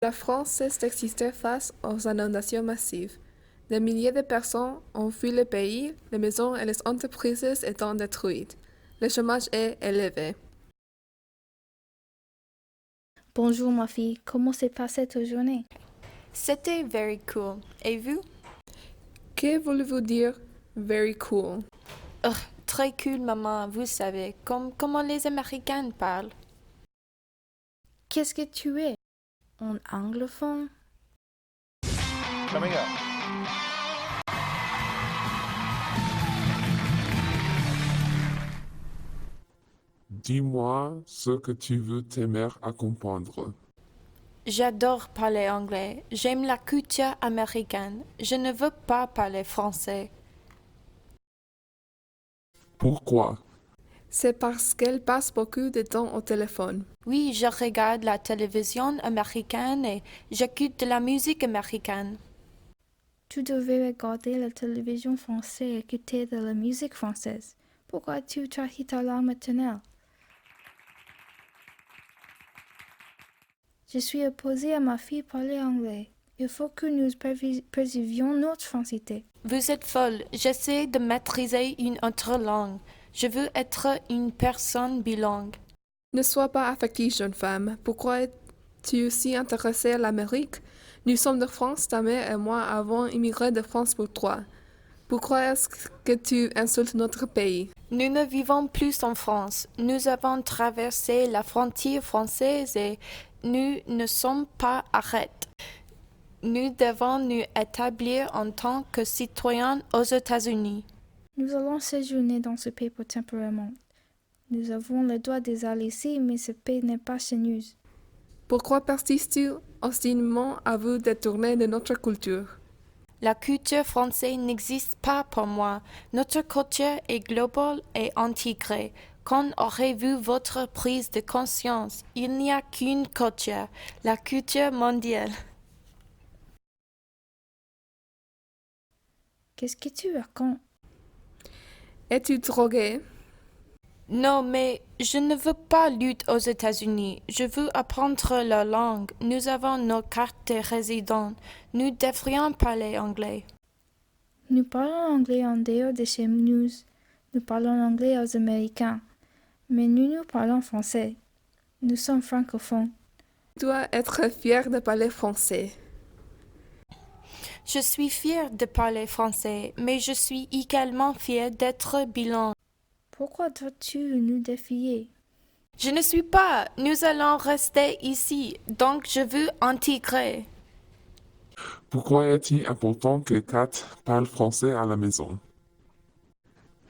La France cesse d'exister face aux inondations massives. Des milliers de personnes ont fui le pays, les maisons et les entreprises étant détruites. Le chômage est élevé. Bonjour ma fille, comment s'est passée ta journée? C'était very cool. Et vous? Que voulez-vous dire very cool? Très cool, maman, vous savez, comment les Américains parlent. Qu'est-ce que tu es? Un anglophone? Coming up. Dis-moi ce que tu veux t'aimer à comprendre. J'adore parler anglais. J'aime la culture américaine. Je ne veux pas parler français. Pourquoi? C'est parce qu'elle passe beaucoup de temps au téléphone. Oui, je regarde la télévision américaine et j'écoute de la musique américaine. Tu devais regarder la télévision française et écouter de la musique française. Pourquoi as-tu choisi ta langue maternelle? Je suis opposée à ma fille parler anglais. Il faut que nous préservions notre français. Vous êtes folle. J'essaie de maîtriser une autre langue. Je veux être une personne bilingue. Ne sois pas affectée, jeune femme. Pourquoi es-tu si intéressée à l'Amérique? Nous sommes de France, ta mère et moi avons immigré de France pour toi. Pourquoi est-ce que tu insultes notre pays? Nous ne vivons plus en France. Nous avons traversé la frontière française et nous ne sommes pas arrêtés. Nous devons nous établir en tant que citoyens aux États-Unis. Nous allons séjourner dans ce pays temporairement. Nous avons le droit d'aller ici, mais ce pays n'est pas chez nous. Pourquoi persistes-tu obstinément à vous détourner de notre culture? La culture française n'existe pas pour moi. Notre culture est globale et intégrée. Quand aurez-vous votre prise de conscience? Il n'y a qu'une culture, la culture mondiale. Qu'est-ce que tu racontes? Es-tu drogué? Non, mais je ne veux pas lutter aux États-Unis. Je veux apprendre la langue. Nous avons nos cartes de résident. Nous devrions parler anglais. Nous parlons anglais en dehors de chez nous. Nous parlons anglais aux Américains. Mais nous parlons français. Nous sommes francophones. Tu dois être fier de parler français. Je suis fière de parler français, mais je suis également fière d'être bilingue. Pourquoi dois-tu nous défier? Je ne suis pas. Nous allons rester ici, donc je veux intégrer. Pourquoi est-il important que Kat parle français à la maison?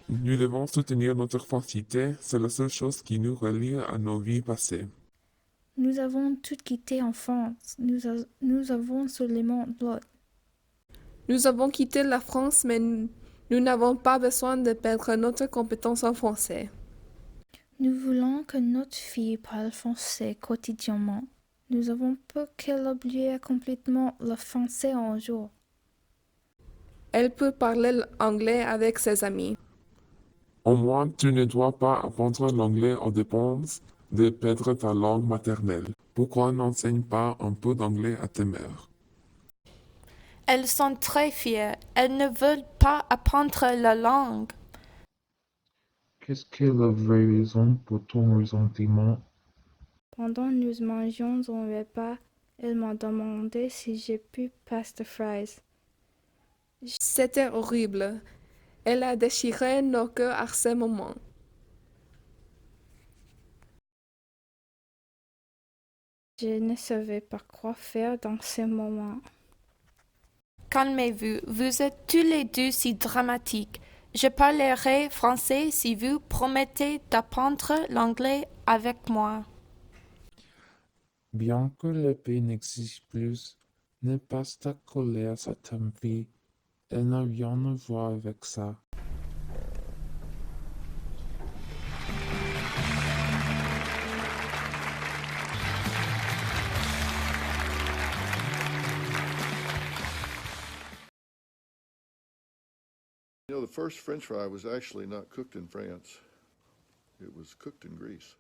Nous devons soutenir notre français, c'est la seule chose qui nous relie à nos vies passées. Nous avons tout quitté en France. Nous avons seulement l'autre. Nous avons quitté la France, mais nous n'avons pas besoin de perdre notre compétence en français. Nous voulons que notre fille parle français quotidiennement. Nous avons peur qu'elle oublie complètement le français un jour. Elle peut parler anglais avec ses amis. Au moins, tu ne dois pas apprendre l'anglais aux dépenses de perdre ta langue maternelle. Pourquoi n'enseigne pas un peu d'anglais à tes mères? Elles sont très fières. Elles ne veulent pas apprendre la langue. Qu'est-ce que la vraie raison pour ton ressentiment? Pendant nous mangions un repas, elle m'a demandé si j'ai pu pasta fries. C'était horrible. Elle a déchiré nos cœurs à ce moment. Je ne savais pas quoi faire dans ce moment. Calmez-vous, vous êtes tous les deux si dramatiques. Je parlerai français si vous promettez d'apprendre l'anglais avec moi. Bien que le pays n'existe plus, ne pas ta colère à ta vie. Elle n'a rien à voir avec ça. You know, the first French fry was actually not cooked in France. It was cooked in Greece.